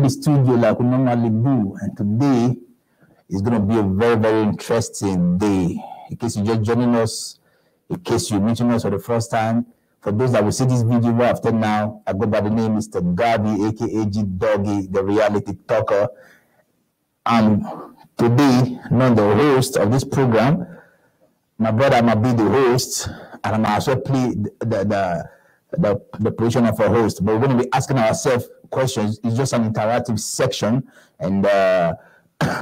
the studio like we normally do, and today is going to be a very, very interesting day. In case you're just joining us, in case you're meeting us for the first time, for those that will see this video right after now, I go by the name Mr. Gabi, aka G Doggy, the reality talker. And today, not the host of this program. My brother might be the host, and I might also play the position of a host. But we're going to be asking ourselves questions. It's just an interactive section. And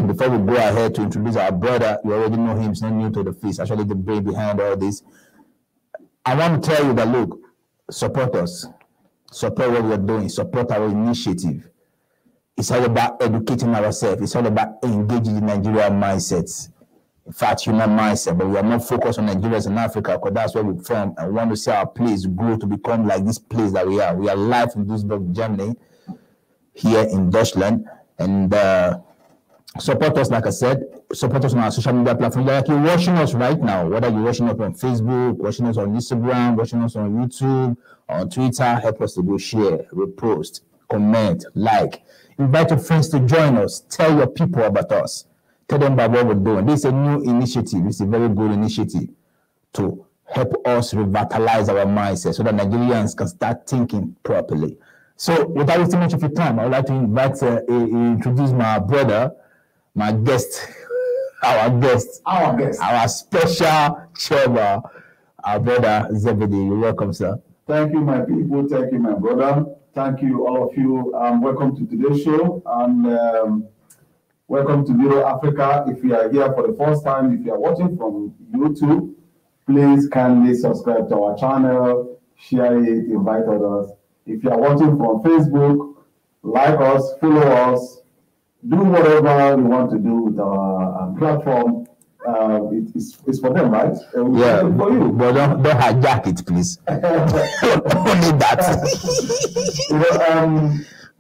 before we go ahead to introduce our brother, you already know him. He's not new to the face. Actually, the brain behind all this. I want to tell you that, look, support us. Support what we're doing. Support our initiative. It's all about educating ourselves. It's all about engaging the Nigerian mindsets. In fact, human mindset. But we are not focused on Nigerians in Africa because that's where we're from. And we want to see our place grow to become like this place that we are. We are live in Duisburg, Germany, here in Deutschland. And support us, like I said, support us on our social media platforms. Like you're watching us right now, whether you're watching us on Facebook, watching us on Instagram, watching us on YouTube, on Twitter, help us to go share, repost, comment, like. Invite your friends to join us. Tell your people about us. Tell them about what we're doing. This is a new initiative. It's a very good initiative to help us revitalize our mindset so that Nigerians can start thinking properly. So without wasting much of your time, I would like to introduce my brother, my guest, our special chairman, our brother Zebedee. You're welcome, sir. Thank you, my people. Thank you, my brother. Thank you, all of you. Welcome to today's show, and welcome to Bureau Africa. If you are here for the first time, if you are watching from YouTube, please kindly subscribe to our channel, share it, invite others. If you are watching from Facebook, like us, follow us, do whatever you want to do with our platform. It's for them, right? Yeah, for you. But don't hijack it, please. Only that.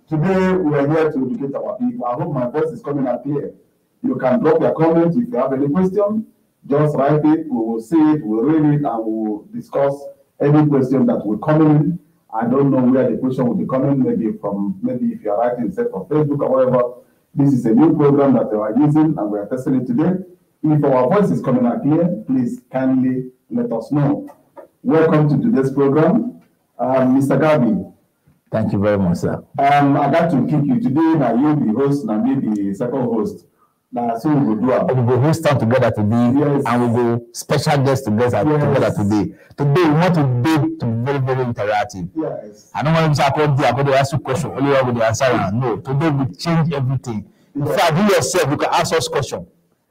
Today we are here to educate our people. I hope my voice is coming out clear. You can drop your comments if you have any question. Just write it. We will see it. We'll read it, and we will discuss any question that will come in. I don't know where the question will be coming. Maybe if you are writing say from Facebook or whatever. This is a new program that we are using, and we are testing it today. If our voice is coming out clear, please kindly let us know. Welcome to today's program, Mr. Gabi. Thank you very much, sir. I got to kick you today. Now you the host, and me the second host. Now so we will do. We will host time together today, yes. And we will special guests together today. Today we want to be very, very interactive. Yes. I don't want to say I ask you question. Only one with the answer. No. Today we change everything. In fact, you yourself you can ask us question.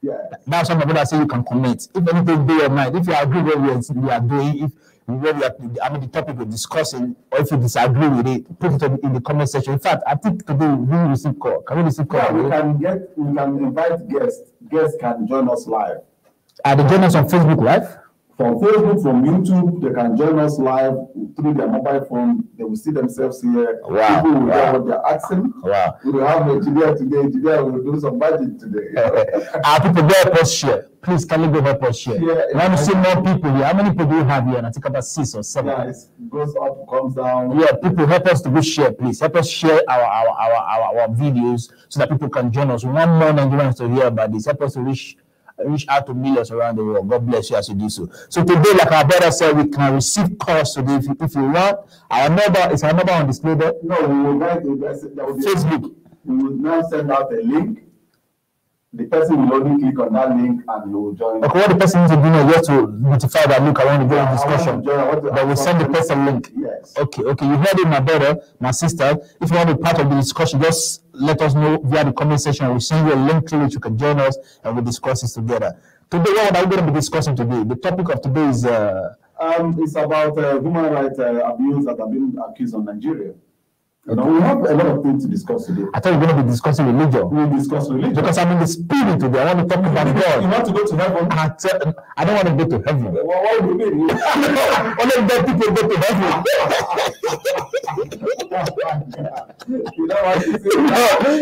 Yeah. Now some people say you can comment. If anything do your mind, if you agree with what we are doing, the topic we're discussing, or if you disagree with it, put it in the comment section. In fact, I think today we will receive call. Can we receive call? Yeah, we can invite guests. Guests can join us live. Are they join us on Facebook Live? From Facebook, from YouTube, they can join us live through their mobile phone. They will see themselves here. Wow. People will hear what they're asking. Wow. We will have a today. Today we will do some budget today. Our people go help us share. Please, can you go help us share? Yeah, we want to see more people here. How many people do you have here? And I think about 6 or 7. Yeah, it goes up, comes down. Yeah, people help us to go share, please. Help us share our videos so that people can join us. We want more Nigerians to hear about this. Help us to reach out to millions around the world. God bless you as you do so. So today, like our brother said, we can receive calls today if you want. Our number is our number on display there. No, we will write Facebook. We will now send out a link. The person will only click on that link and you will join. Okay, what the person needs to do now is just to notify that look, I want to go in discussion. But we send the person link. Yes. Okay, you heard it, my brother, my sister. If you want to be part of the discussion, just let us know via the comment section. We'll send you a link through which you can join us and we'll discuss this together. Today, what are we going to be discussing today? The topic of today is it's about human rights abuse that have been accused on Nigeria. You know, we have a lot of things to discuss today. I thought we're going to be discussing religion. We'll discuss religion. Because I'm in the spirit today. I want to talk about God. You want to go to heaven? I don't want to go to heaven. Well, what do you mean? Only dead people go to heaven. You know what you say?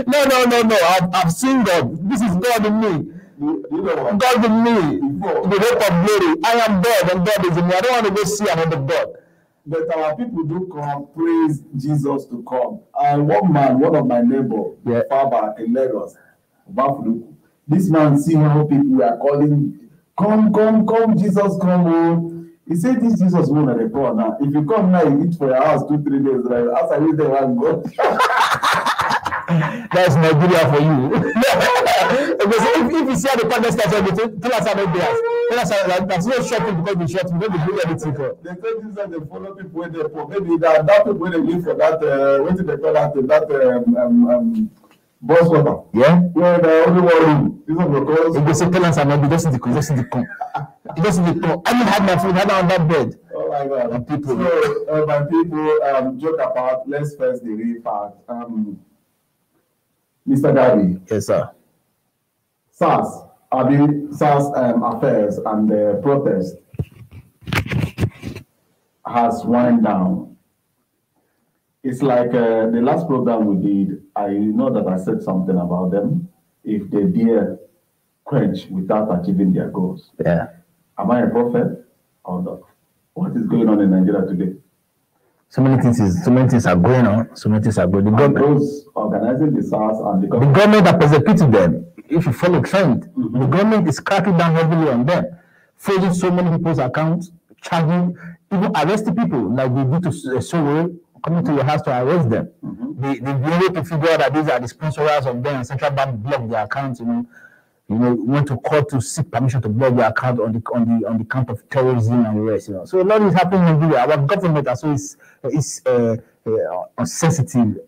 No. I've seen God. This is God in me. You know what? God in me. The hope of glory. I am God and God is in me. I don't want to go see another God. But our people do come praise Jesus to come. And one of my neighbors, far back in Lagos, Bafuluku, this man see how people are calling, come, Jesus, come home. He said, this Jesus won't report now. If you come now, you eat for your house 2-3 days. Right? As I read there, one go. That's Nigeria for you. Because if you see how the protesters tell us how they are. Tell us how that's not shocking because they shot me. Don't do anything for. They say this and they follow people when they poor. Maybe that people when they live for that what did they call that bus water. Yeah. Where the only one room. This one because if they say tenants are not just in the con. I didn't have my food, I had on that bed. Oh my God. And people. So my people joke about let's first the real fact. Mr. Gary. Yes, sir. SARS affairs and the protest has wound down. It's like the last program we did, I know that I said something about them. If they dare quench without achieving their goals. Yeah. Am I a prophet or not? What is going on in Nigeria today? So many things are going on. So many things are going on. The government, those organizing the SARS and the government that persecuted them, if you follow trend, the government is cracking down heavily on them, freezing so many people's accounts, charging, even arresting people like they did to Sowore, coming to your house to arrest them. They've been able to figure out that these are the sponsors of them, and central bank blocked their accounts. Went to court to seek permission to block their account on the count of terrorism and the rest. So a lot is happening in Nigeria. Our government also is sensitive.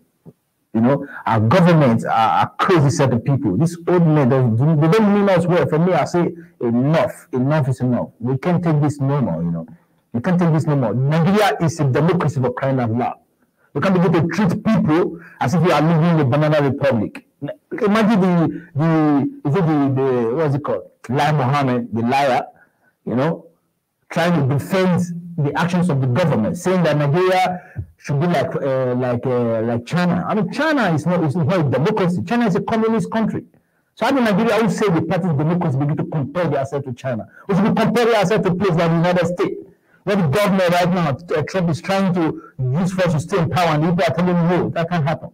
Our government are crazy set of people. These old men, they don't mean us well. For me, I say enough is enough. We can't take this no more. We can't take this no more. Nigeria is a democracy for crying out loud. You can't begin to treat people as if you are living in a banana republic. Imagine the what's it called? Lai Mohammed, the liar, trying to defend the actions of the government, saying that Nigeria should be like China. I mean, China is not a democracy. China is a communist country. So how do Nigeria would say the party of democracy begin to compare themselves to China? We should be comparing ourselves to a place like the United States, where the government right now, Trump is trying to use force to stay in power, and people are telling him no, that can't happen.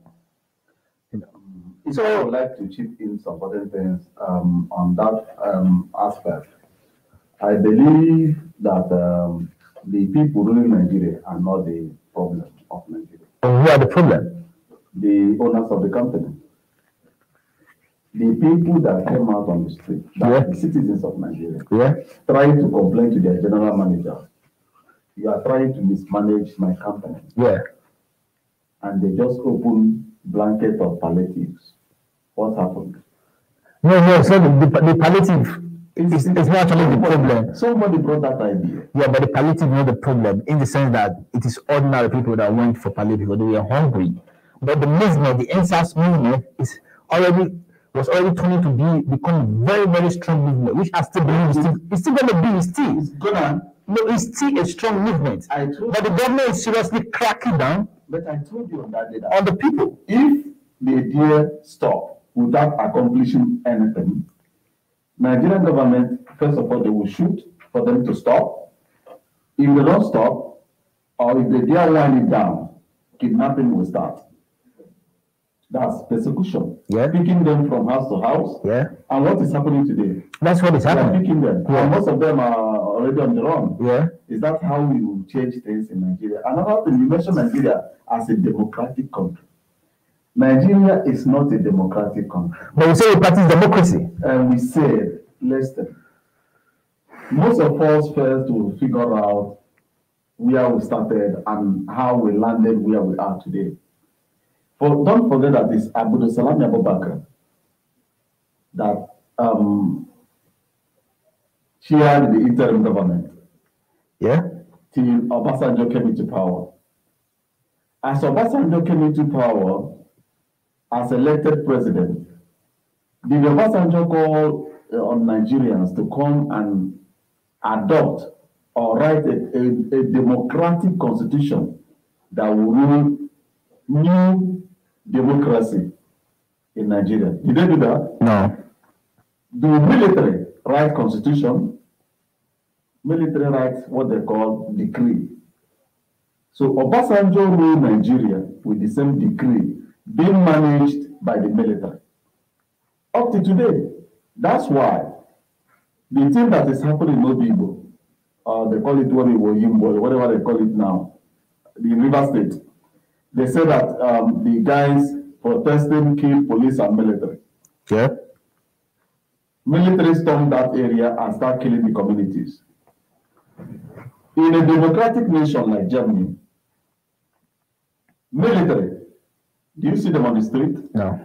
So I would like to chip in some other things on that aspect. I believe that the people ruling Nigeria are not the problem of Nigeria. Who are the problem? The owners of the company. The people that came out on the street, the citizens of Nigeria, trying to complain to their general manager. You are trying to mismanage my company. And they just open blanket of palliatives. What happened? No, so the palliative is not actually the problem. Somebody brought that idea. Yeah, but the palliative is not the problem in the sense that it is ordinary people that went for palliative because they were hungry. But the movement, the EndSARS movement, was already turning to become a very, very strong movement, which I still believe it's still going to be. It's still a strong movement. But the government is seriously cracking down. But I told you on that day on the people. If they dare stop without accomplishing anything, Nigerian government, first of all, they will shoot for them to stop. If they don't stop, or if they dare wind it down, kidnapping will start. That's persecution. Picking them from house to house. And what is happening today? That's what is happening. Picking them. And most of them are already on the run. Is that how we will change things in Nigeria? Another thing, you mentioned Nigeria as a democratic country. Nigeria is not a democratic country. But we say we practice democracy. And we said, listen, most of us failed to figure out where we started and how we landed where we are today. But don't forget that it's Abdul Salami Abubakar that chaired the interim government. Till Obasanjo came into power. As Obasanjo came into power, as elected president, did Obasanjo call on Nigerians to come and adopt or write a democratic constitution that will rule new democracy in Nigeria? Did they do that? No. Do military write constitution? Military writes what they call decree. So Obasanjo ruled Nigeria with the same decree being managed by the military. Up to today, that's why the thing that is happening in Obibo, they call it Yimbo, whatever they call it now, the River State, they say that the guys protesting killed police and military. Yeah. Military stormed that area and start killing the communities. In a democratic nation like Germany, military, do you see them on the street? No.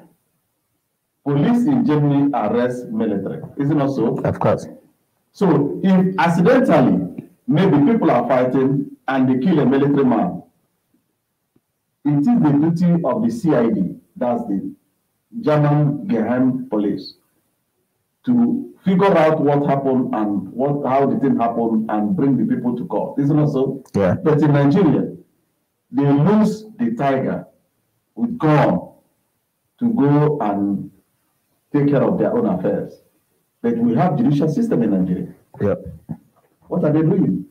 Police in Germany arrest military. Is it not so? Of course. So if accidentally, maybe people are fighting and they kill a military man, it is the duty of the CID, that's the German Geheim Police, to figure out what happened and how the thing happened and bring the people to court. Isn't it so? Yeah. But in Nigeria, they lose the tiger with gun to go and take care of their own affairs. But we have judicial system in Nigeria. Yeah. What are they doing?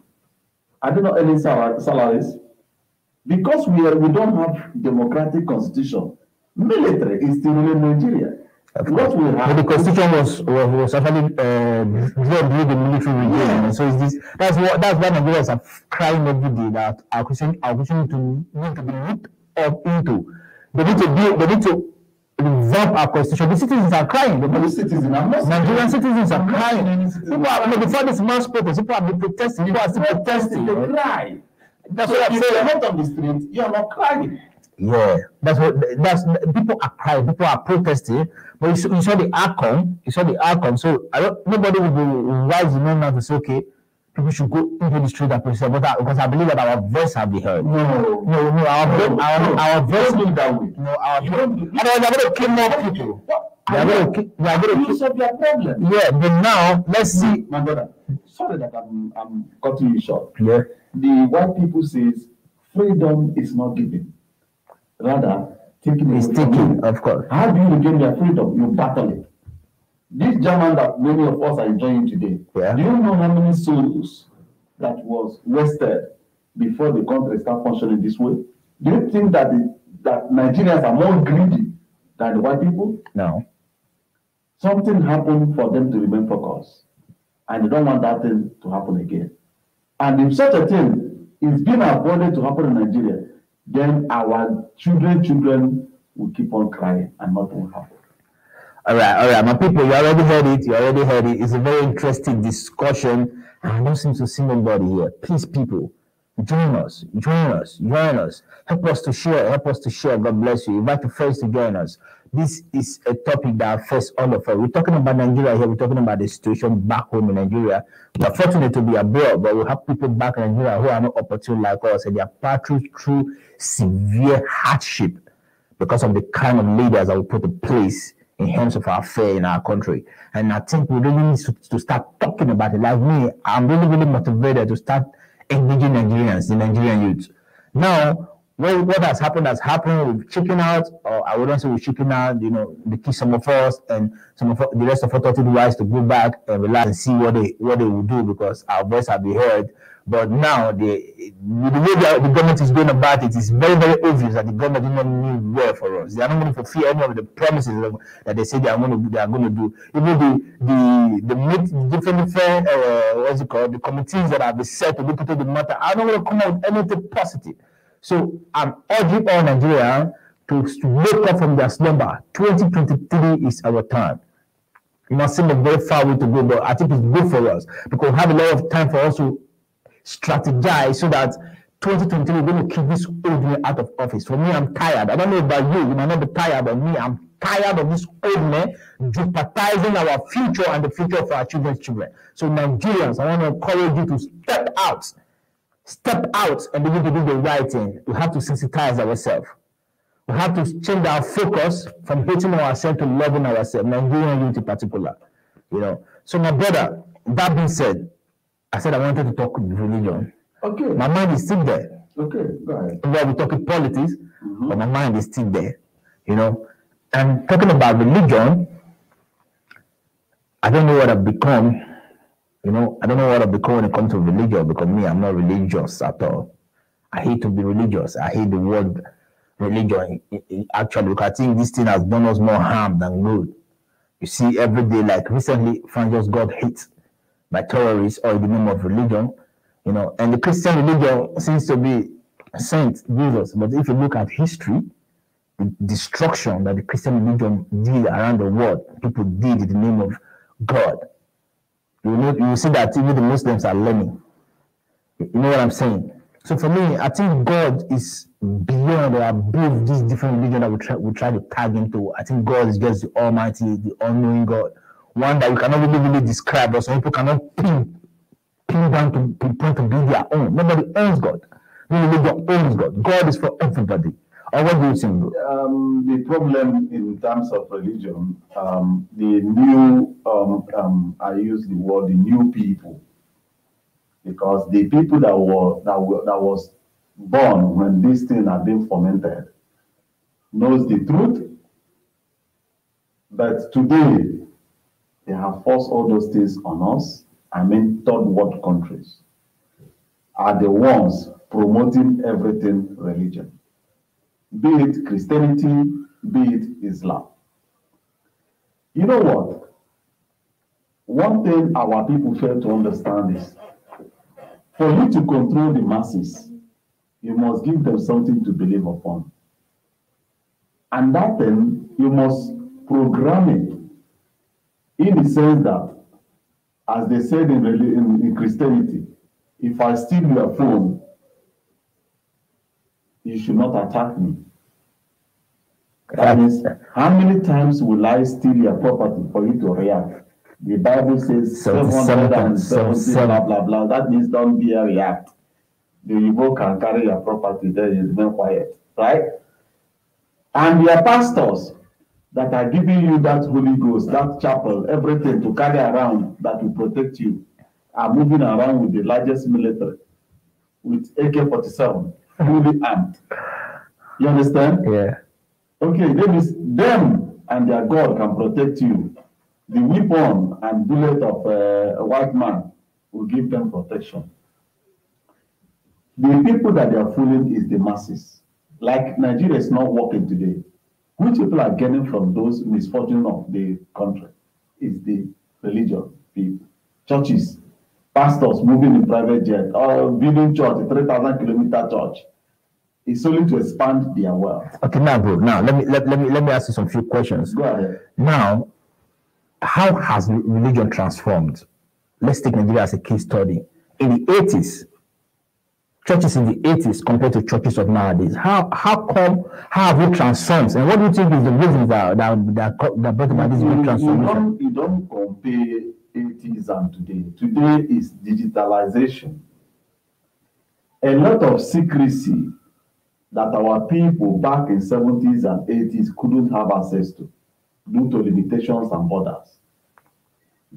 I don't know any salaries. Because we don't have democratic constitution, military is still in Nigeria. What we have, but the constitution was actually drawn during the military regime. Yeah. So that's why Nigerians are crying every day that our question need to be looked up into. They need to revamp our constitution. The citizens are crying. Nigerian citizens are crying. People are, before this mass protest, people have been protesting. People are still protesting. They cry. That's so what I'm if saying. you're not on the street, you're not crying. Yeah, that's people are crying, people are protesting, but you saw the outcome. So nobody will be wise enough now to say, okay, people should go into the street and protest, because I believe that our voice have been heard. No, our voice don't do that way. No, our otherwise they're going to kill more people. They're going to solve their problem. Yeah, but now let's see. My brother, sorry that I'm cutting you short. Yeah. The white people says freedom is not given. Rather, taking It's taken, of course. How do you regain your freedom? You battle it. This German that many of us are enjoying today, yeah. Do you know how many souls that was wasted before the country start functioning this way? Do you think that that Nigerians are more greedy than the white people? No. Something happened for them to remain focused, and they don't want that thing to happen again. And if such a thing is being avoided to happen in Nigeria, then our children will keep on crying and nothing will happen. All right, my people, you already heard it. It's a very interesting discussion. I don't seem to see nobody here. Please, people, join us. Help us to share. God bless you. Invite your friends to join us. This is a topic that affects all of us. We're talking about Nigeria here. We're talking about the situation back home in Nigeria. We are fortunate to be abroad, but we have people back in Nigeria who are not opportune like us, and they are passing through severe hardship because of the kind of leaders that we put in place in terms of our affair in our country. And I think we really need to start talking about it. Like me, I'm really motivated to start engaging Nigerians, the Nigerian youth. Now, what has happened, we've chicken out, or I wouldn't say we chicken out, they kill some of us, and some of the rest of us thought it wise to go back and relax and see what they will do, because our voice have been heard. But now, the way the government is going about it is very, very obvious that the government did not mean well for us. They are not going to fulfill any of the promises that they say they are going to do. Even the different the committees that have been set to look into the matter are not going to come out with anything positive. So I'm urging all Nigerians to wake up from their slumber. 2023 is our time. It must seem a very far way to go, but I think it's good for us because we have a lot of time for us to strategize so that 2023 we're going to keep this old man out of office. For me, I'm tired. I don't know about you. You might not be tired, but me, I'm tired of this old man jeopardizing our future and the future of our children's children. So Nigerians, I want to encourage you to step out and begin to do the right thing. We have to sensitize ourselves. We have to change our focus from hating ourselves to loving ourselves, Nigerian youth in particular. So my brother, that being said, I said I wanted to talk religion. Okay. My mind is still there. Okay, go ahead. While we're talking politics, but my mind is still there. And talking about religion, I don't know what I've become. I don't know what I've become when it comes to religion, because me, I'm not religious at all. I hate to be religious. I hate the word religion. Actually, look, I think this thing has done us more harm than good. You see, every day, like recently, France just got hit by terrorists or in the name of religion, and the Christian religion seems to be Saint Jesus. But if you look at history, the destruction that the Christian religion did around the world, people did in the name of God. You will see that even the Muslims are learning. You know what I'm saying? So for me, I think God is beyond or above these different religions that we try to tag into. I think God is just the Almighty, the all-knowing God, one that you cannot really describe, or some people cannot pin down to the point to be their own. Nobody owns God. No religion owns God. God is for everybody. Or what do you think, bro? The problem in terms of religion, the new, I use the word the new people, because the people that was born when this thing had been fomented knows the truth, but today they have forced all those things on us. I mean, third world countries are the ones promoting everything religion, be it Christianity, be it Islam. You know what? One thing our people fail to understand is, for you to control the masses, you must give them something to believe upon. And that then, you must program it in the sense that, as they said in Christianity, if I steal your phone, you should not attack me. That means, how many times will I steal your property for you to react? The Bible says 770, blah, blah, blah. That means don't be a react. The Igbo can carry your property there, you remain quiet, right? And your pastors that are giving you that Holy Ghost, that chapel, everything to carry around that will protect you, are moving around with the largest military, with AK-47, fully armed. You understand? Yeah. Okay, that means them and their God can protect you. The weapon and bullet of a white man will give them protection. The people that they are fooling is the masses. Like Nigeria is not working today. Which people are getting from those misfortunes of the country is the religion people, churches, pastors moving in private jet, or building church, a 3,000-kilometer church. It's only to expand their wealth. Okay, now, bro. Now, let me ask you some few questions. Go ahead. Now, how has religion transformed? Let's take Nigeria as a case study. In the 80s, churches in the 80s compared to churches of nowadays, how have we transformed? And what do you think is the reasons that brought about this transformation? You don't compare 80s and today. Today is digitalization. A lot of secrecy that our people back in 70s and 80s couldn't have access to due to limitations and borders.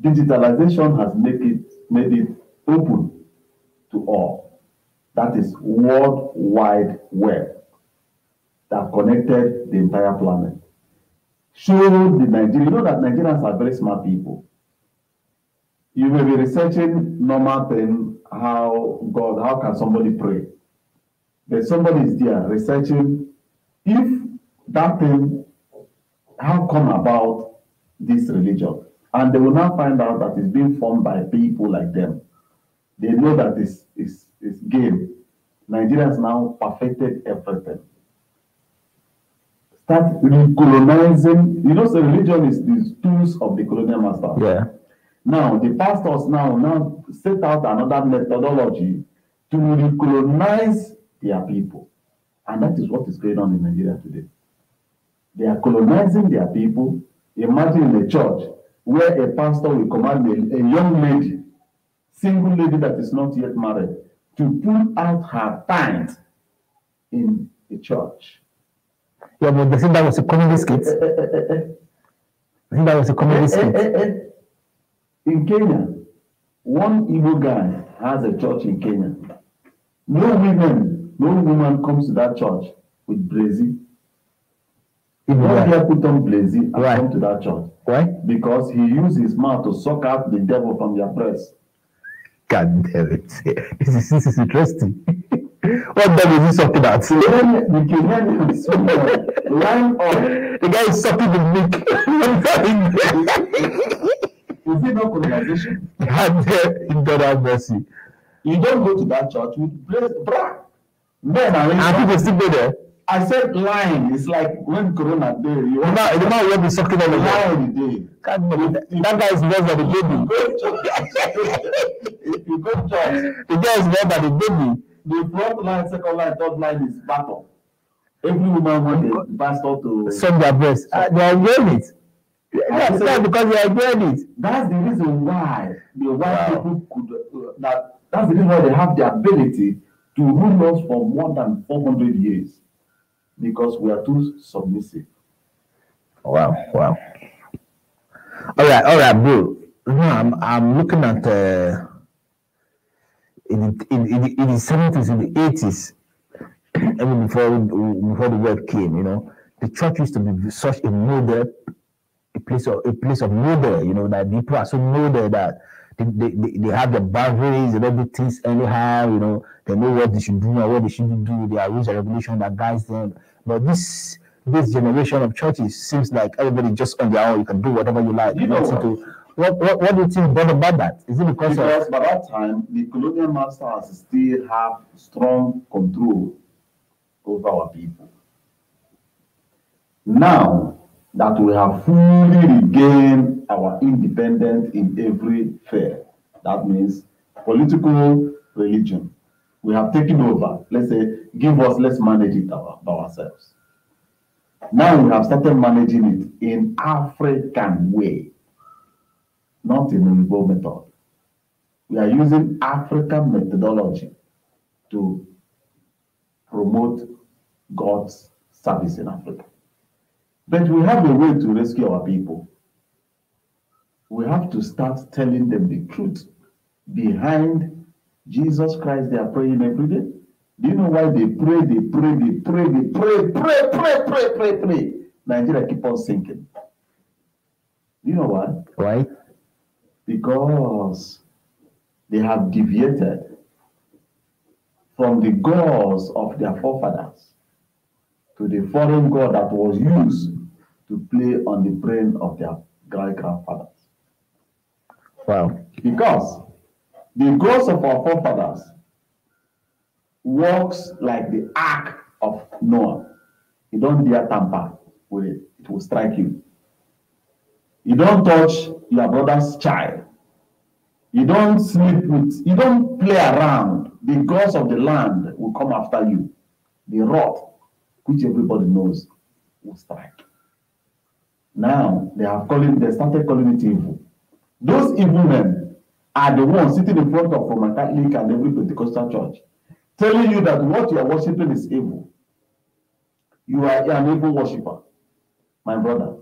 Digitalization has made it open to all. That is World Wide Web that connected the entire planet. Showed the Nigerians, you know that Nigerians are very smart people. You may be researching normal thing, how can somebody pray? But somebody is there researching if that thing, how come about this religion? And they will now find out that it's being formed by people like them. They know that it's game. Nigerians now perfected everything. Start recolonizing. You know, so religion is the tools of the colonial master. Yeah. Now, the pastors now set out another methodology to recolonize their people. And that is what is going on in Nigeria today. They are colonizing their people. Imagine in a church where a pastor will command a young lady, single lady that is not yet married, to pull out her pants in the church. Yeah, but I think that was a comedy skit. I think that was a comedy skit. In Kenya, one Igbo guy has a church in Kenya. No woman comes to that church with brazy. Don't dare put on brazy and come to that church. Why? Because he used his mouth to suck out the devil from their breast. God damn it. This is interesting. What dog is he sucking at? The Kenyan is line up. The guy is sucking the milk. Is it not colonization? In God have mercy. You don't go to that church with place, bruh. Men are and people still go there. I said line. It's like when Corona day. The man will be sucking on the line day. That guy is less than the baby. If you go to church, the guy is less than the baby. The front line, second line, third line is battle. Every woman wants the pastor to suck their breast. They are enjoying it. That's not because they are enjoying it. That's the reason why the white people could. That's the reason why they have the ability to rule us for more than 400 years, because we are too submissive. Wow. All right, bro. I'm looking at in the 70s, in the 80s, even before the word came, the church used to be such a model, a place of model, that people are so model that they have the boundaries, they don't do things anyhow, they know what they should do and what they shouldn't do. There are rules and regulations that guides them. But this generation of churches seems like everybody just on their own. You can do whatever you like. What do you think about that? Is it because by that time the colonial masters still have strong control over our people? Now that we have fully regained our independence in every sphere, that means political, religion, we have taken over. Let's say, let's manage it by ourselves. Now we have started managing it in African way, not in the Igbo method. We are using African methodology to promote God's service in Africa. But we have a way to rescue our people. We have to start telling them the truth. Behind Jesus Christ, they are praying every day. Do you know why they pray? Pray. Nigeria keep on sinking. Do you know why? Why? Because they have deviated from the gods of their forefathers to the foreign god that was used to play on the brain of their great-grandfathers. Wow. Because the gods of our forefathers works like the ark of Noah. You don't dare tamper with it. It will strike you. You don't touch your brother's child. You don't you don't play around. The gods of the land will come after you. The wrath, which everybody knows, will strike. Now they started calling it evil. Those evil men are the ones sitting in front of Roman Catholic and every Pentecostal church, telling you that what you are worshiping is evil. You are an evil worshiper. My brother,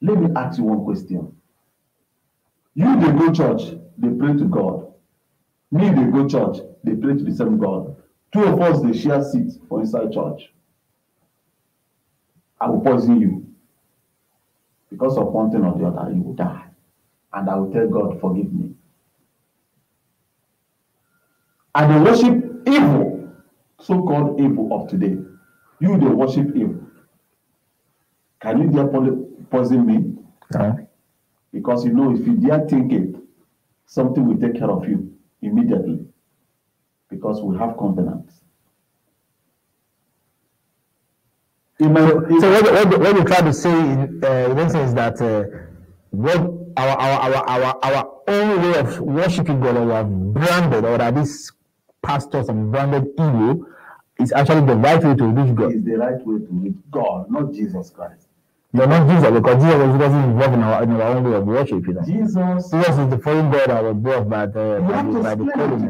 let me ask you one question. You, they go church, they pray to God. Me, they go church, they pray to the same God. Two of us, they share seats for inside church. I will poison you. Because of one thing or the other, you will die. And I will tell God, forgive me. And they worship evil, so-called evil of today. You, they worship evil. Can you dare poison me? No. Because if you dare think it, something will take care of you immediately. Because we have covenants. So what you try to say in essence is that what our own way of worshiping God, or we have branded, or that these pastors have branded evil, is actually the right way to reach God. It's the right way to reach God, not Jesus Christ. No, not Jesus, because Jesus wasn't involved in our own way of worship. Jesus is the foreign God that was brought by the colony.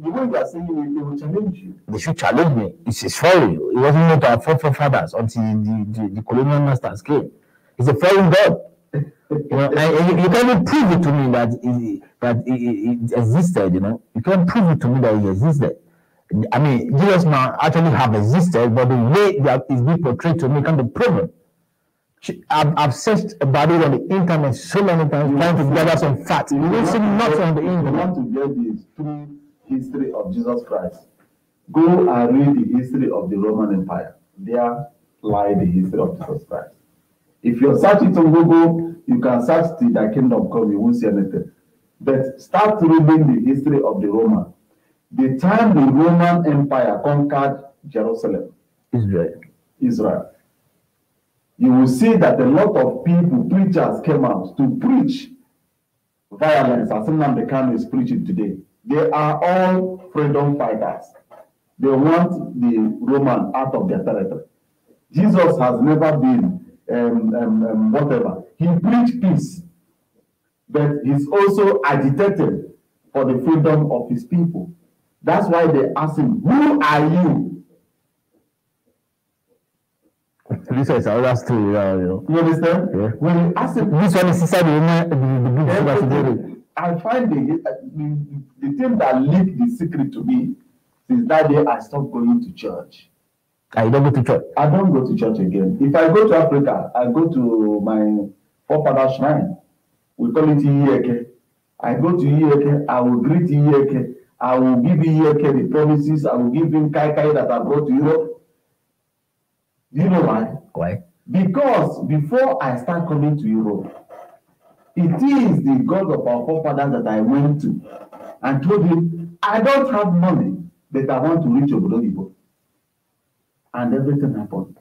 The way you are saying it, they will challenge you. They should challenge me. It's foreign. It wasn't meant to our forefathers until the colonial masters came. It's a foreign God. And you can't even prove it to me that it existed. You can't prove it to me that it existed. I mean, Jesus might actually have existed, but the way that is being portrayed to me can't be proven. I've searched about it on the internet so many times, trying to gather some facts. You don't see nothing on the internet. You want to get this through history of Jesus Christ. Go and read the history of the Roman Empire. There lie the history of Jesus Christ. If you search it on Google, you can search till thy kingdom come, you won't see anything. But start reading the history of the Roman. The time the Roman Empire conquered Jerusalem, Israel, you will see that a lot of people, preachers came out to preach violence, as Nnamdi Kanu is preaching today. They are all freedom fighters. They want the Roman out of their territory. Jesus has never been whatever. He preached peace, but he's also agitated for the freedom of his people. That's why they ask him, who are you? This is another story, you know. You understand? Yeah. When you ask him, this one is inside the I find the thing that leaked the secret to me, since that day I stopped going to church. I don't go to church. I don't go to church again. If I go to Africa, I go to my forefather shrine. We call it Iyeke. I go to Iyeke, I will greet Iyeke. I will give Iyeke the promises. I will give him Kai that I brought to Europe. Do you know why? Why? Because before I start coming to Europe, it is the God of our forefathers that I went to and told him, I don't have money, but I want to reach Obodo. And everything happened.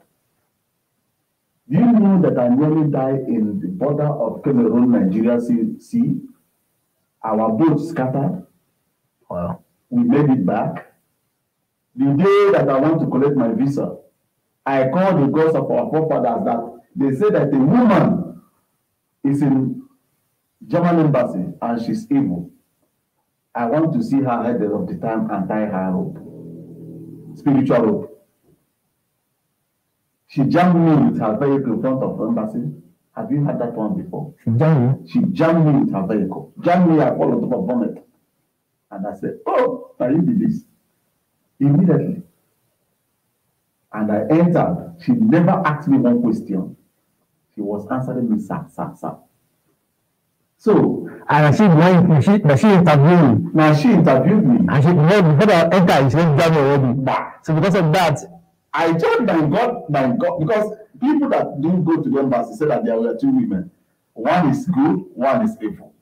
Do you know that I nearly died in the border of Cameroon, Nigeria sea? Our boat scattered. Wow. We made it back. The day that I want to collect my visa, I called the gods of our forefathers that they said that a woman is in German embassy and she's evil. I want to see her head of the time and tie her rope, spiritual rope. She jammed me with her vehicle in front of the embassy. Have you had that one before? She jammed you? She jammed me with her vehicle. Jammed me, I fall on top of bonnet. And I said, oh, can you do this? Immediately. And I entered. She never asked me one question. She was answering me, sir. So, and she interviewed you. Now she interviewed me. And she before I enter, she went down already. So because of that, I told my God, because people that didn't go to the embassy said that there were two women. One is good, one is evil.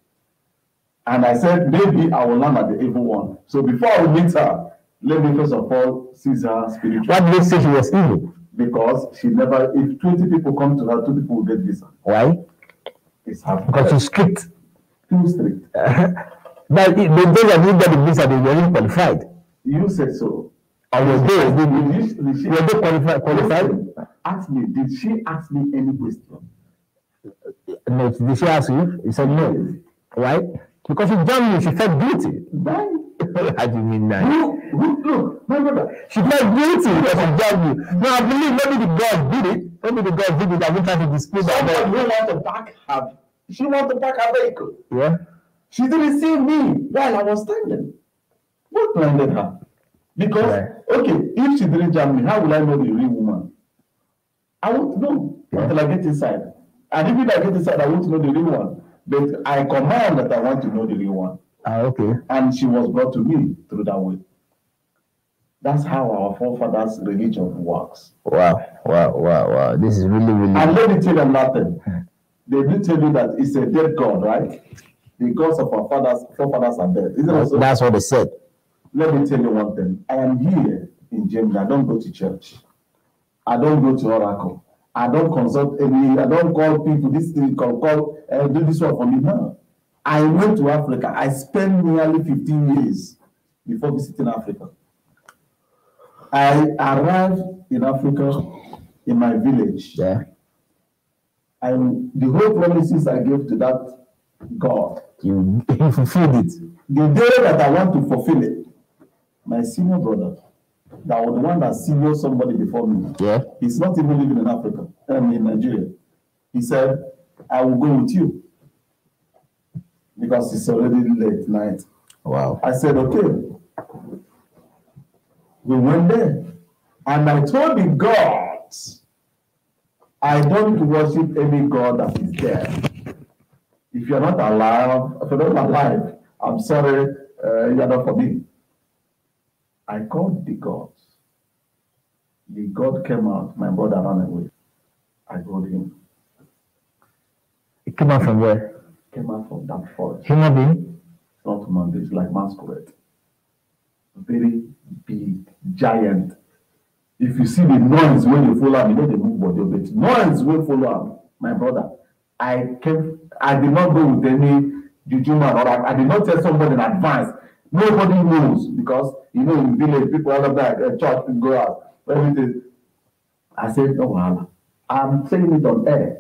And I said, maybe I will land at the evil one. So before I meet her, let me first of all seize her spiritually. Why did they say she was evil? Because she never, if 20 people come to her, 2 people will get visa. Why? It's hard. Because she's strict. Too strict. But the days that you get the visa, they were qualified. You said so. And Did she qualified? Ask me, did she ask me any question? No, did she ask you? You said no. Why? Because she jammed you, she felt guilty. Why? How do you mean that? Look, my brother. She felt guilty because she jammed you. No, I believe maybe the God did it. Maybe the God did it. I've been trying to dispute that. Someone who want to back her. She want to back her vehicle. Yeah. She didn't see me while I was standing. What blinded her? Because, okay, if she didn't jam me, how will I know the real woman? I won't know until I get inside. And even if I get inside, I won't know the real one. But I command that I want to know the real one. Okay. And she was brought to me through that way. That's how our forefathers' religion works. Wow. This is really. And let me tell them nothing. They did tell you that it's a dead God, right? The gods of our forefathers are dead. Isn't it so? That's what they said. Let me tell you one thing. I am here in Germany. I don't go to church. I don't go to Oracle. I don't consult any. I don't call people. This thing do this one for me. No. I went to Africa. I spent nearly 15 years before visiting Africa. I arrived in Africa in my village. Yeah. And the whole promises I gave to that God, You fulfilled it. the day that I want to fulfill it, my senior brother, that was the one that senior somebody before me, he's not even living in Africa, in Nigeria. He said, I will go with you because it's already late night. Wow. I said, okay. We went there, and I told the gods, I don't worship any God that is there. If you're not alive, I'm sorry, you're not for me. I called the gods. The God came out. My brother ran away. I told him. It came out from where? Came out from that forest. Human being? It's not human being, it's like masquerade. Very big, giant. If you see the noise when you follow him, you know they move body, but noise will follow him. My brother, I did not go with any juju man, or I did not tell somebody in advance. Nobody knows, because you know in village people all of that church people go out. Everything. I said, no, I'm saying it on air.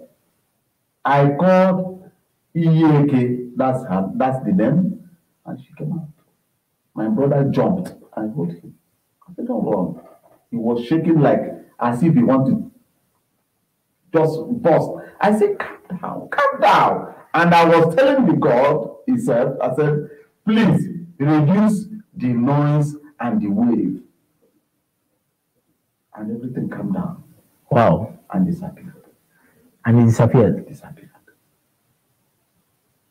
I called EAK, that's the name, and she came out. My brother jumped. I hold him. I said, don't run. He was shaking like as if he wanted to just burst. I said, calm down. And I was telling the God himself, I said, please reduce the noise and the wave. And everything calmed down. Wow. And disappeared. And it disappeared? It disappeared.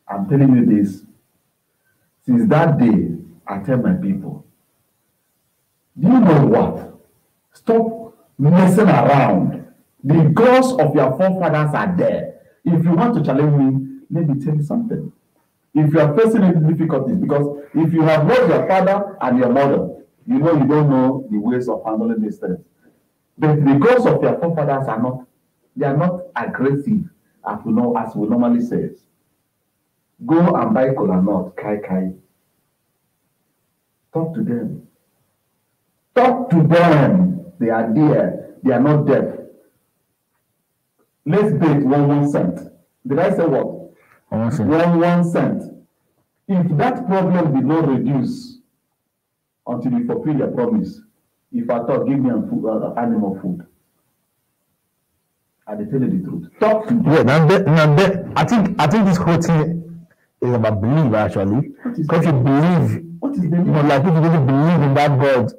I'm telling you this. Since that day, I tell my people, do you know what? Stop messing around. The gods of your forefathers are there. If you want to challenge me, let me tell you something. If you are facing any difficulties, because if you have lost your father and your mother, you know you don't know the ways of handling these things. But the gods of your forefathers are not aggressive, as we normally say. Go and buy kola nut, kai. Talk to them. Talk to them. They are there. They are not deaf. Let's bet 1 cent. Did I say what? 1 cent. 1 cent. If that problem did not reduce until you fulfill your promise, if I thought, give me animal food, I tell you the truth. Talk to them. Yeah, I think this whole thing is about belief, actually. Because you believe. What is the meaning? Like if you really believe in that God.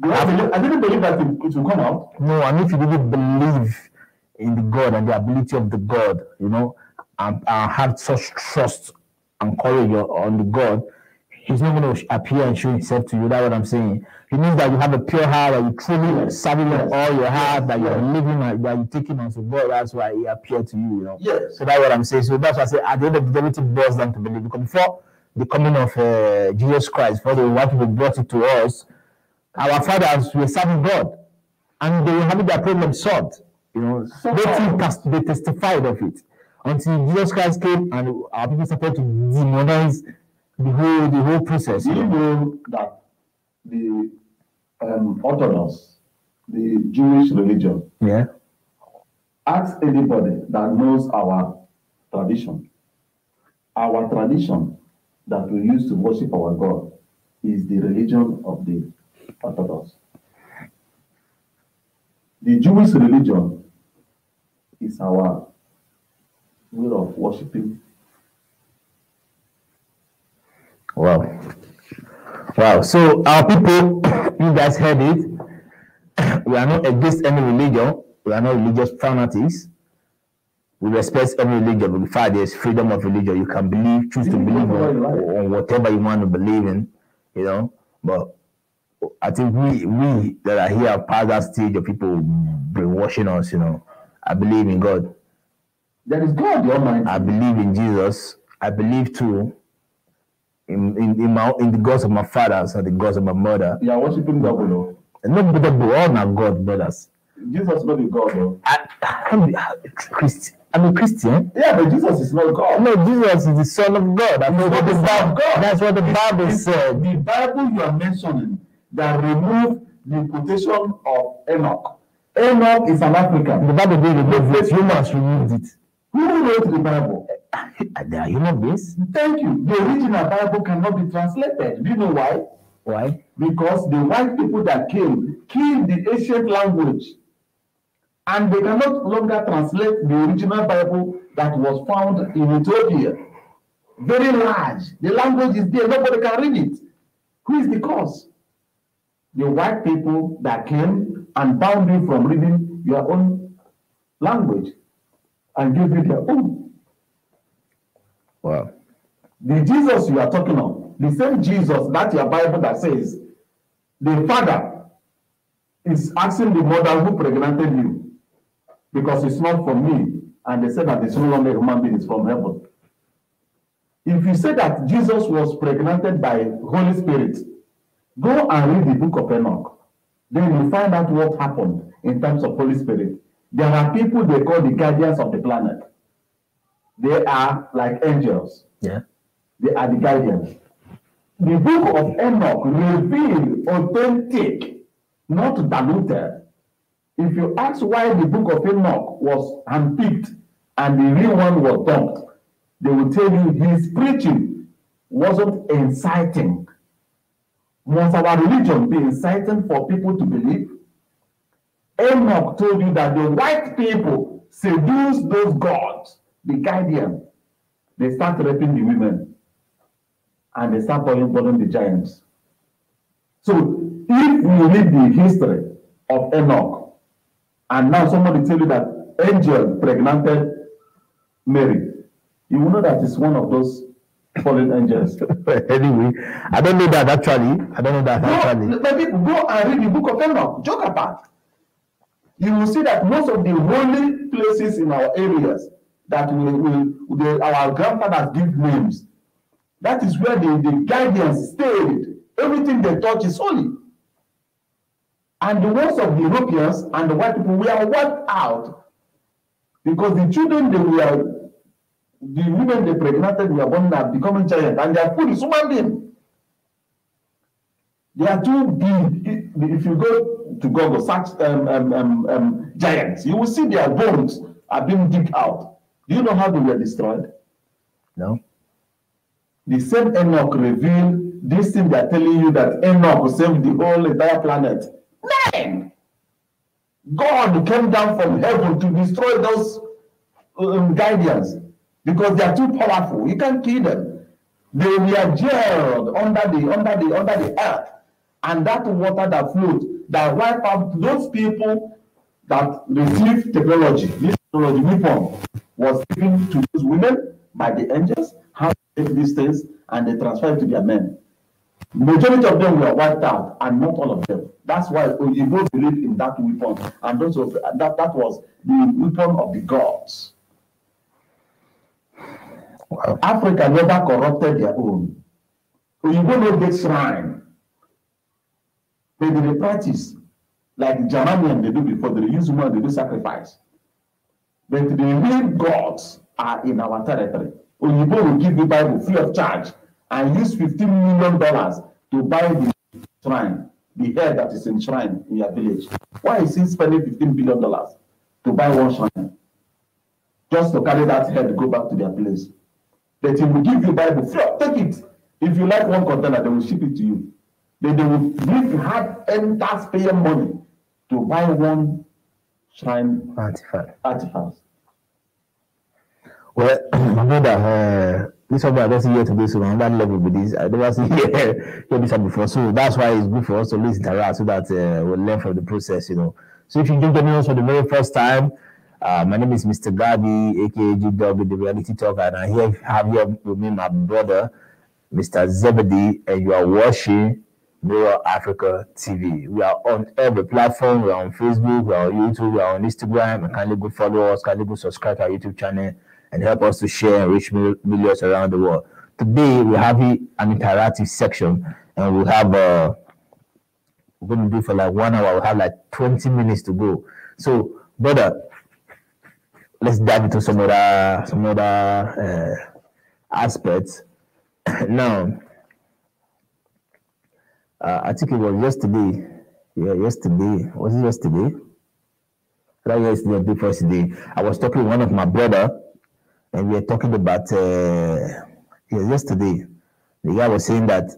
I didn't believe that it will come out. No, and if you really believe in the God and the ability of the God, and have such trust and courage on the God, He's not going to appear and show Himself to you. That's what I'm saying. It means that you have a pure heart, that you truly serve Him with all your heart, that you're living, that you're taking unto God. That's why He appeared to you. Yes. So that's what I'm saying. So that's why I say at the end of the day, everything boils down to belief. Because before the coming of Jesus Christ, before the white people brought it to us, our fathers were serving God, and they were having their problem solved. They testified of it until Jesus Christ came, and our people started to demonize the whole process. Do you know that the Orthodox, the Jewish religion, ask anybody that knows our tradition. Our tradition that we use to worship our God is the religion of the Orthodox. The Jewish religion is our way of worshiping. Wow. So our people, you guys heard it. We are not against any religion. We are not religious fanatics. We respect every religion. But in fact, there's freedom of religion. You can choose to believe on whatever you want to believe in, But I think we that are here past that stage of people brainwashing us, I believe in God. There is God, the Almighty. I believe in Jesus. I believe too in the gods of my fathers and the gods of my mother. You are worshiping God, no? Not double, all my God, brothers. Jesus is not a God, no? I'm a Christian. Yeah, but Jesus is not God. No, Jesus is the Son of God. That's what the Bible said. The Bible you are mentioning that removed the quotation of Enoch. Enoch is an African. The Bible didn't remove it. Humans removed it. Who wrote the Bible? They are human beings. Thank you. The original Bible cannot be translated. Do you know why? Why? Because the white people that came killed the ancient language. And they cannot longer translate the original Bible that was found in Ethiopia. Very large. The language is there. Nobody can read it. Who is the cause? The white people that came and bound you from reading your own language and gave you their own. Wow. The Jesus you are talking of, the same Jesus, that's your Bible that says, The father is asking the mother who pregnanted you, because it's not from me, and they said that it's no longer a human being, it's from heaven. If you say that Jesus was pregnanted by Holy Spirit, go and read the book of Enoch. Then you find out what happened in terms of Holy Spirit. There are people they call the guardians of the planet. They are like angels. Yeah. They are the guardians. The book of Enoch revealed authentic, not diluted. If you ask why the book of Enoch was handpicked and the real one was dumped, they will tell you his preaching wasn't inciting. Must our religion be inciting for people to believe? Enoch told you that the white people seduce those gods, the guardian. They start raping the women and they start burning the giants. So if we read the history of Enoch, and now somebody tell you that angel pregnanted Mary, you will know that it's one of those fallen angels. Anyway, I don't know that actually. But people go and read the book of Enoch, joke apart. You will see that most of the holy places in our areas that our grandfathers give names, that is where the guardians stayed. Everything they touch is holy. And the ones of the Europeans and the white people were wiped out because the children the women they pregnanted were born are becoming giant, and their food is human being. They are too big. If you go to Google, search giants, you will see their bones are being digged out. Do you know how they were destroyed? No. The same Enoch revealed this thing they are telling you that Enoch saved the whole entire planet. Man! God came down from heaven to destroy those guardians because they are too powerful. You can't kill them. They were jailed under the earth, and that water that flowed that wipe out those people that received technology. This technology weapon was given to those women by the angels. How they take these things and they transfer it to their men. Majority of them were wiped out, and not all of them. That's why we both believe in that weapon, and also that was the weapon of the gods. Wow. Africa never corrupted their own. So you go no get shrine. They practice like Germanian they do before. They use women, they do sacrifice. But the real gods are in our territory. Oyibo will give the Bible free of charge and use $15 million to buy the shrine, the head that is enshrined in your village. Why is he spending $15 billion to buy one shrine? Just to carry that head go back to their place. But he will give you Bible free. Take it. If you like one container, they will ship it to you. Then they will give hard and taxpayer money to buy one shrine artifact. Well, I know that this one I don't see here today, so on that level with this, I never see here this before. So that's why it's good for us to listen to her so that we'll learn from the process, you know. So if you just joining us for the very first time, my name is Mr. Gabi, aka GW, the reality talker, and I have here with me my brother, Mr. Zebedee, and you are watching Mirror Africa TV. We are on every platform. We are on Facebook, we are on YouTube, we are on Instagram. And kindly go follow us, kindly go subscribe to our YouTube channel and help us to share and reach millions around the world. Today we have an interactive section, and we have we're going to do for like 1 hour. We have like 20 minutes to go. So, brother, let's dive into some other aspects. Now, I think it was yesterday. Yeah, yesterday. Was it yesterday? Right, yesterday, before yesterday. I was talking to one of my brother, and we were talking about yesterday. The guy was saying that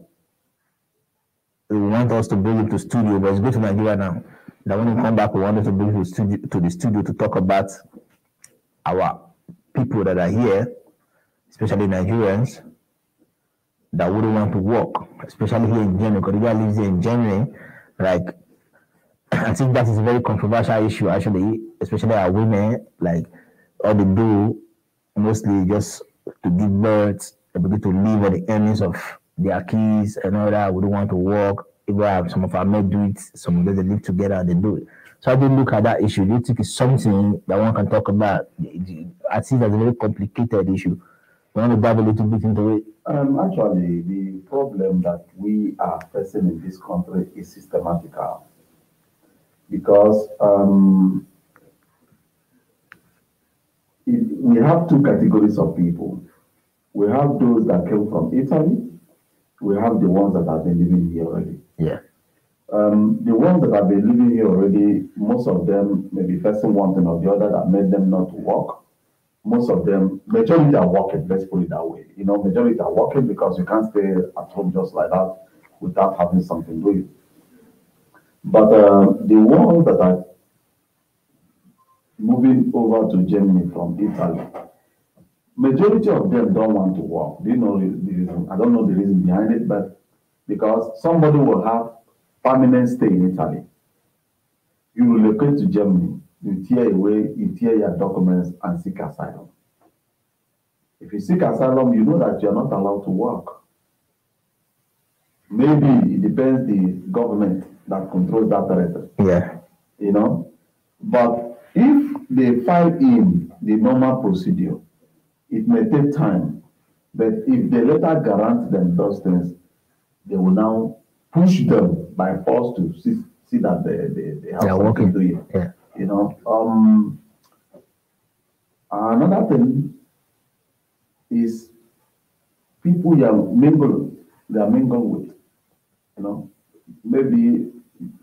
he want us to bring him to studio, but he's going to Nigeria now. That when he come back, we wanted to bring him to the studio to talk about our people that are here, especially Nigerians, that wouldn't want to work, especially here in Germany, because the guy lives here in Germany. Like, I think that is a very controversial issue, actually, especially our women. Like, all they do mostly just to give birth, able to live on the earnings of their kids and all that. We don't want to work. some of our men do it, some of them they live together and they do it. So how do you look at that issue? Do you think it's something that one can talk about? I see it as a very complicated issue. You want to dive a little bit into it? Actually, the problem that we are facing in this country is systematical. Because we have two categories of people. We have those that came from Italy. We have the ones that have been living here already. Yeah. The ones that have been living here already, most of them may be facing one thing or the other that made them not to work. Most of them, majority are working, let's put it that way. You know, majority are working because you can't stay at home just like that without having something to do. But the ones that are moving over to Germany from Italy, majority of them don't want to work. Do you know the reason? I don't know the reason behind it, but because somebody will have permanent stay in Italy. You relocate to Germany, you tear away, you tear your documents and seek asylum. If you seek asylum, you know that you're not allowed to work. Maybe it depends the government that controls that territory. Yeah. You know? But if they file in the normal procedure, it may take time. But if they later grant them those things, they will now push them by force to see that they have something to do. Yeah. You know, another thing is people they are mingled with. You know, maybe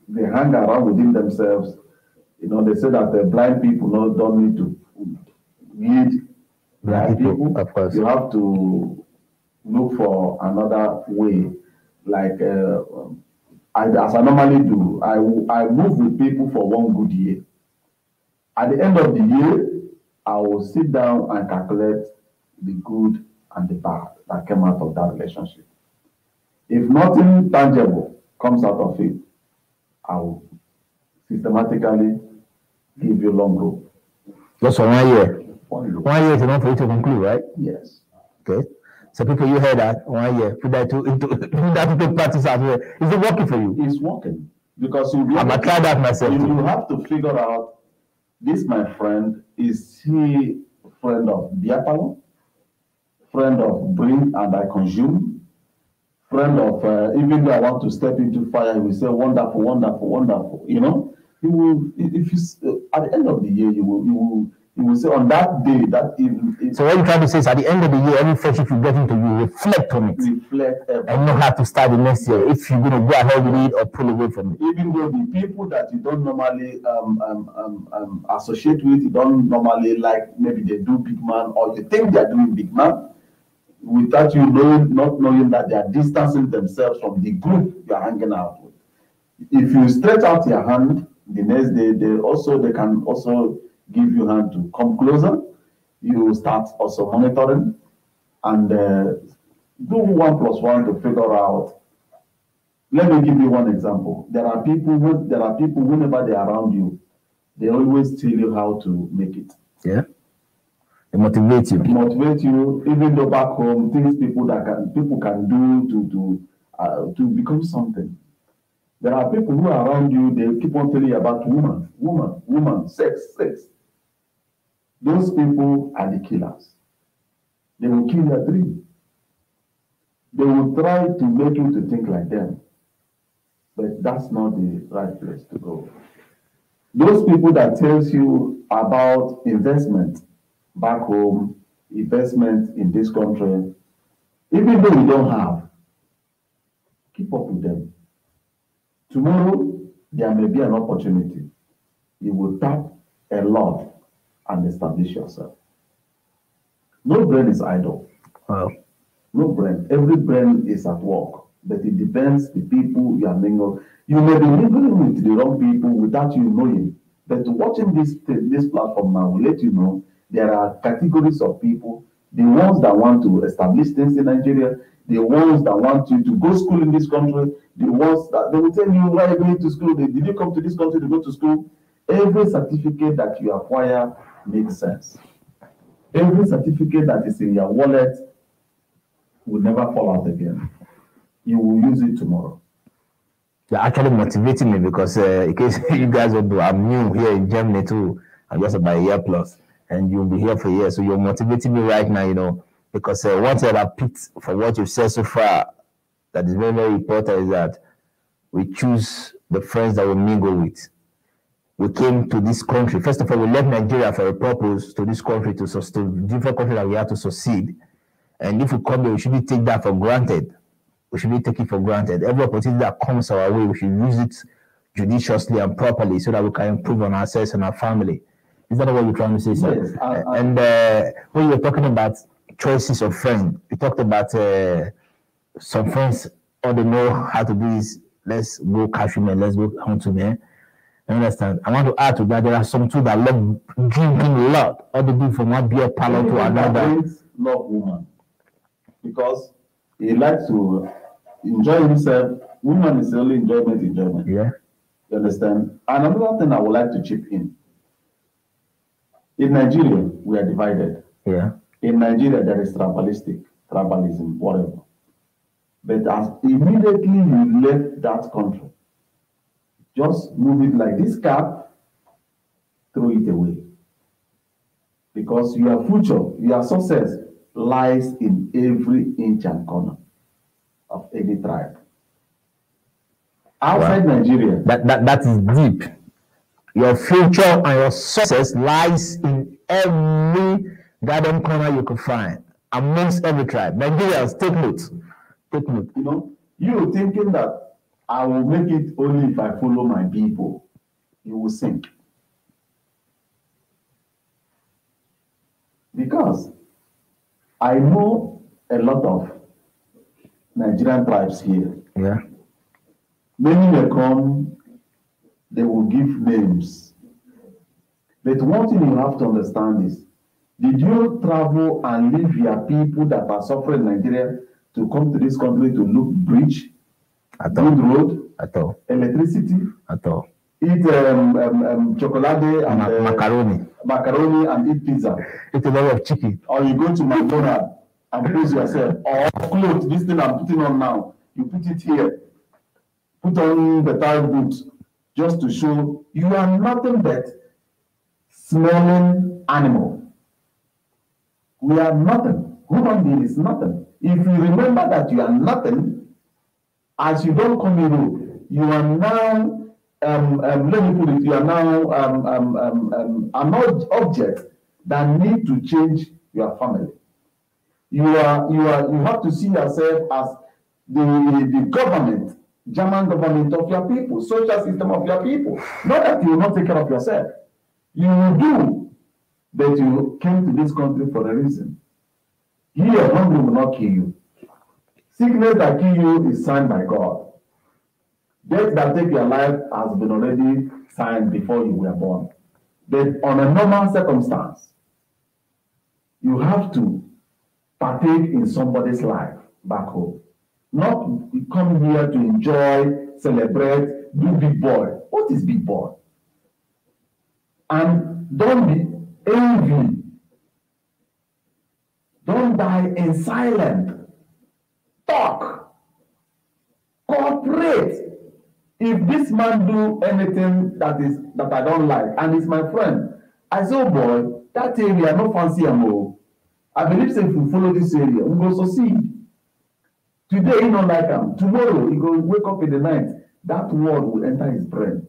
they hang around within themselves. You know, they say that the blind people don't need to lead blind people. Of course. You have to look for another way. Like as I normally do, I move with people for 1 good year. At the end of the year, I will sit down and calculate the good and the bad that came out of that relationship. If nothing tangible comes out of it, I will systematically give you long rope. Just for 1 year. 1 year. 1 year is enough for you to conclude, right? Yes. Okay. So people, you heard that 1 year. Put that into practice as well. Is it working for you? It's working because I'm gonna try that myself. You have to figure out. This, my friend, is he friend of Biapalo, friend of bring and I consume, friend of even though I want to step into fire, he will say wonderful, wonderful, wonderful. You know, he will. If you at the end of the year, you will say on that day, that evening. So what you're trying to say is at the end of the year, any friendship you get into, you reflect on it. Reflect and know how to start the next year if you're going to go ahead with it or pull away from it. Even though the people that you don't normally associate with, you don't normally like, maybe they do big man or you think they're doing big man, without you knowing, not knowing that they are distancing themselves from the group you're hanging out with. If you stretch out your hand, the next day they can also give you hand to come closer. You start also monitoring and do 1 + 1 to figure out. Let me give you one example. There are people whenever they are around you, they always tell you how to make it. Yeah. They motivate you. Motivate you, even though back home, things people can do to become something. There are people who are around you, they keep on telling you about woman, sex. Those people are the killers. They will kill your dream. They will try to make you to think like them. But that's not the right place to go. Those people that tells you about investment back home, investment in this country, even though you don't have, keep up with them. Tomorrow, there may be an opportunity. You will tap a lot and establish yourself. No brain is idle. Wow. No brain. Every brain is at work. But it depends the people you are mingling. You may be mingling with the wrong people without you knowing. But watching this platform now will let you know there are categories of people. The ones that want to establish things in Nigeria, the ones that want you to go school in this country, the ones that they will tell you why you're going to school. Did you come to this country to go to school? Every certificate that you acquire makes sense. Every certificate that is in your wallet will never fall out again. You will use it tomorrow. You're actually motivating me because in case you guys will do, I'm new here in Germany too. I'm just about a year plus, and you'll be here for years. So you're motivating me right now, you know, because one thing I picked for what you've said so far that is very, very important is that we choose the friends that we mingle with. We came to this country. First of all, we left Nigeria for a purpose to this country to different countries that we have to succeed. And if we come here, we shouldn't take that for granted. We shouldn't take it for granted. Every opportunity that comes our way, we should use it judiciously and properly so that we can improve on ourselves and our family. Is that what you're trying to say, sir? Yes. And when you were talking about choices of friends, you talked about some friends, all they know how to do is let's go catch women, let's go hunt women. You understand? I want to add to that, there are some too that love drinking a lot. All they do from one beer parlor to another. Love woman because he likes to enjoy himself. Woman is only enjoyment. Yeah. You understand? And another thing I would like to chip in. In Nigeria, we are divided. Yeah. In Nigeria, there is tribalism, whatever. But as immediately you left that country, just move it like this cap, throw it away. Because your future, your success lies in every inch and corner of any tribe. Outside Nigeria. That is deep. Your future and your success lies in every garden corner you could find, amongst every tribe. Nigerians, take note. Take note. You know, you thinking that I will make it only if I follow my people, you will sink. Because I know a lot of Nigerian tribes here. Yeah. Many will come, they will give names. But one thing you have to understand is, did you travel and leave your people that are suffering in Nigeria to come to this country to look bridge, good road, at all, electricity, at all, eat chocolate and macaroni and eat pizza, eat a lot of chicken, or you go to McDonald's and please yourself, or clothes, this thing I'm putting on now, you put it here, put on the tire boots, just to show you are nothing but smelling animal. We are nothing. Human being is nothing. If you remember that you are nothing, as you don't come in, you are now, let me put it, you are now an object that need to change your family. You have to see yourself as the government, German government of your people, social system of your people. Not that you will not take care of yourself. You will do, but you came to this country for a reason. Here, hunger will not kill you. Sickness that kill you is signed by God. Death that take your life has been already signed before you were born. But on a normal circumstance, you have to partake in somebody's life back home. Not come here to enjoy, celebrate, do big boy. What is big boy? And don't be envy. Don't die in silence. Talk. Cooperate. If this man do anything that I don't like, and he's my friend, I say, oh boy, that area no fancy more. I believe say if we follow this area, we go succeed. Today he don't like him. Tomorrow he go wake up in the night. That word will enter his brain.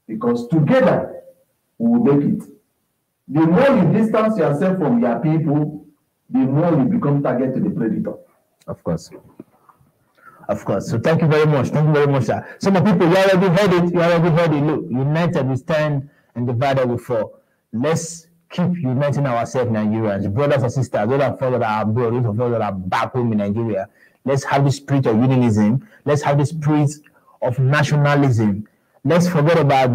Because together we will make it. The more you distance yourself from your people, the more you become target to the predator. Of course. Of course. So thank you very much. Thank you very much, sir. Some of people, you already heard it. You already heard it. Look, united we stand and divided we fall. Let's keep uniting ourselves, Nigerians, brothers and sisters, those that follow that are abroad, those that are back home in Nigeria. Let's have the spirit of unionism. Let's have the spirit of nationalism. Let's forget about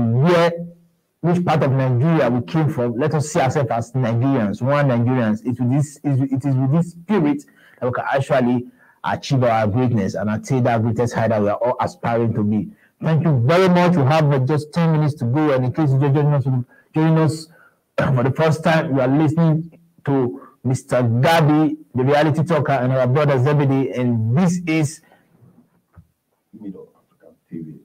which part of Nigeria we came from. Let us see ourselves as Nigerians, one Nigerians. It is with this spirit that we can actually achieve our greatness and attain that greatest height that we are all aspiring to be. Thank you very much. We have just 10 minutes to go, and in case you're joining us for the first time, you are listening to Mr. Gabi, the reality talker, and our brother Zebedee, and this is Middle African TV.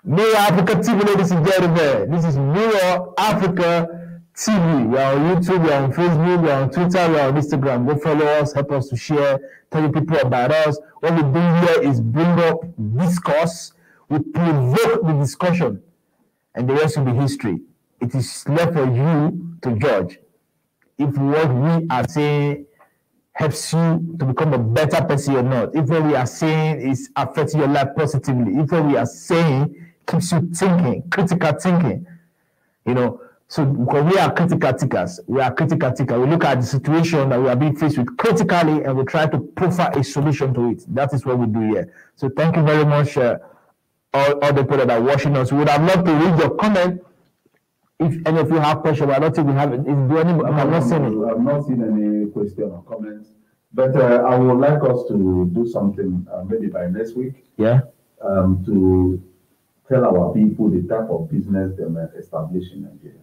Mirror Africa TV, ladies and gentlemen. This is Mirror Africa TV. We are on YouTube, we are on Facebook, we are on Twitter, we are on Instagram. Go follow us, help us to share, tell people about us. What we do here is bring up discourse, we provoke the discussion, and the rest will be history. It is left for you to judge if what we are saying helps you to become a better person or not. If what we are saying is affecting your life positively. If what we are saying keeps you thinking, critical thinking. So because we are critical thinkers, we look at the situation that we are being faced with critically and we try to profile a solution to it. That is what we do here. So thank you very much, all the people that are watching us. We would have loved to read your comment. If any of you have questions, I don't think we have it. I'm not seeing it. I've not seen any question or comments. But I would like us to do something maybe by next week. Yeah. To tell our people the type of business they may establish in Nigeria.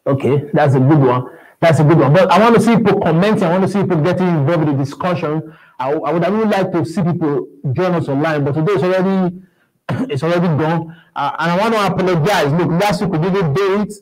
Okay, that's a good one. But I want to see people commenting. I want to see people getting involved in the discussion. I would really like to see people join us online. But today it's already gone. And I want to apologize. Look, last week we didn't do it.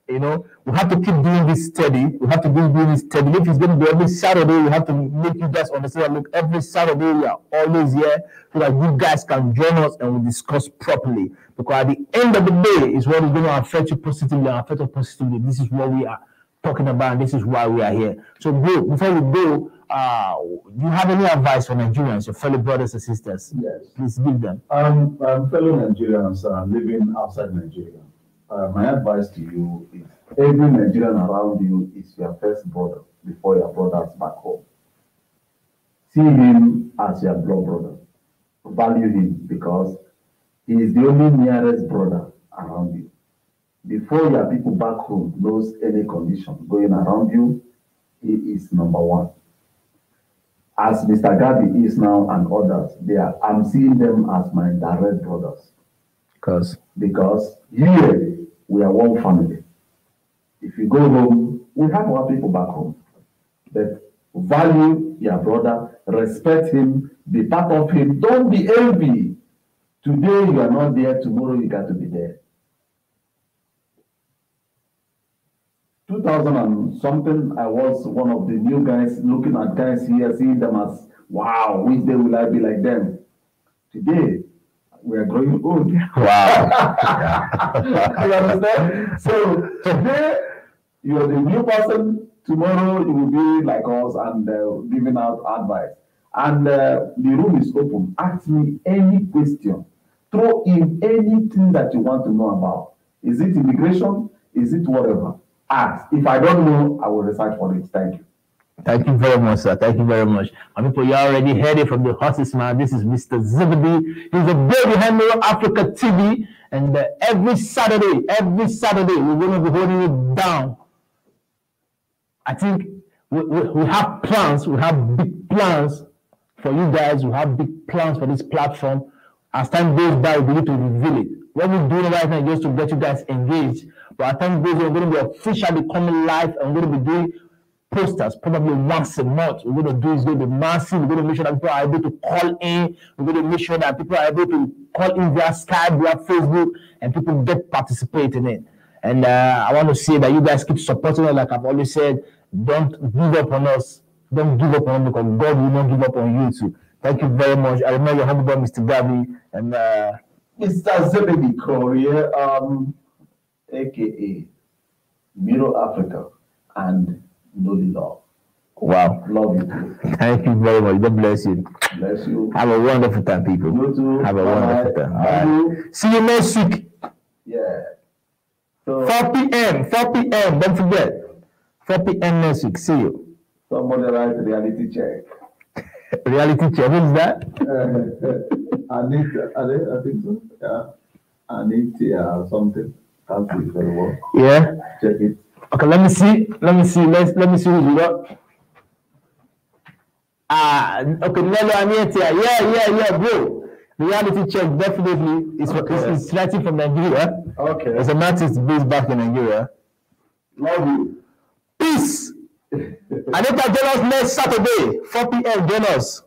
We have to keep doing this steady. If it's going to be every Saturday, we have to make you guys understand. Look, every Saturday we are always here so that you guys can join us and we discuss properly. Because at the end of the day, is what is going to affect you positively and affect us positively. This is what we are talking about, and this is why we are here. So, bro, before we go, do you have any advice for Nigerians, your fellow brothers and sisters? Yes. Please give them. Fellow Nigerians living outside Nigeria. My advice to you is every Nigerian around you is your first brother before your brothers back home. See him as your blood brother. Value him because he is the only nearest brother around you. Before your people back home knows any condition going around you, he is number one. As Mr. Gabi is now and others, I'm seeing them as my direct brothers. Because here we are one family. If you go home, we have our people back home. But value your brother, respect him, be part of him. Don't be envy. Today you are not there, tomorrow you got to be there. 2000 and something, I was one of the new guys looking at guys here, seeing them as, wow, which day will I be like them? Today, we are growing old. Wow. You understand? So today, you are the new person. Tomorrow, you will be like us and giving out advice. And the room is open. Ask me any question. Throw in anything that you want to know about. Is it immigration? Is it whatever? Ask. If I don't know, I will research for it. Thank you. Thank you very much, sir. Thank you very much. And people, you already heard it from the horse's man. This is Mr. Zibidi. He's a baby handler Africa TV. And every Saturday, we're going to be holding it down. I think we have plans. We have big plans for you guys. We have big plans for this platform. As time goes by, we need to reveal it. What we're doing right now is just to get you guys engaged. But as time goes on, we're going to be officially coming live and we're going to be doing posters probably once a month. We're going to do is going to be massive. We're going to make sure that people are able to call in. We're going to make sure that people are able to call in via Skype, via Facebook, and people get participating in it. And I want to say that you guys keep supporting us. Like I've always said, don't give up on us. Don't give up on us because God will not give up on you too. Thank you very much. I remember your humble boy, Mr. Gabi, and Mr. Zebedi Korea, aka Mirror Africa and Noli Law. Wow. Love you too. Thank you very much. God bless you. Bless you. Have a wonderful time, people. You too. Have a wonderful time. Bye. See you next week. Yeah. So 4 p.m. Don't forget. 4 p.m. next week. See you. Somebody write reality check. Reality check. What is that? I think so. Yeah. Anita something. Can't see it very well. Yeah. Check it. Okay, let me see. Let me see who you got. Okay, Nello Anita. Yeah, bro. Reality check definitely is writing from Nigeria. Okay. As an artist based back in Nigeria. Love you. Peace. Anita, join us next Saturday, 4 p.m. Join us.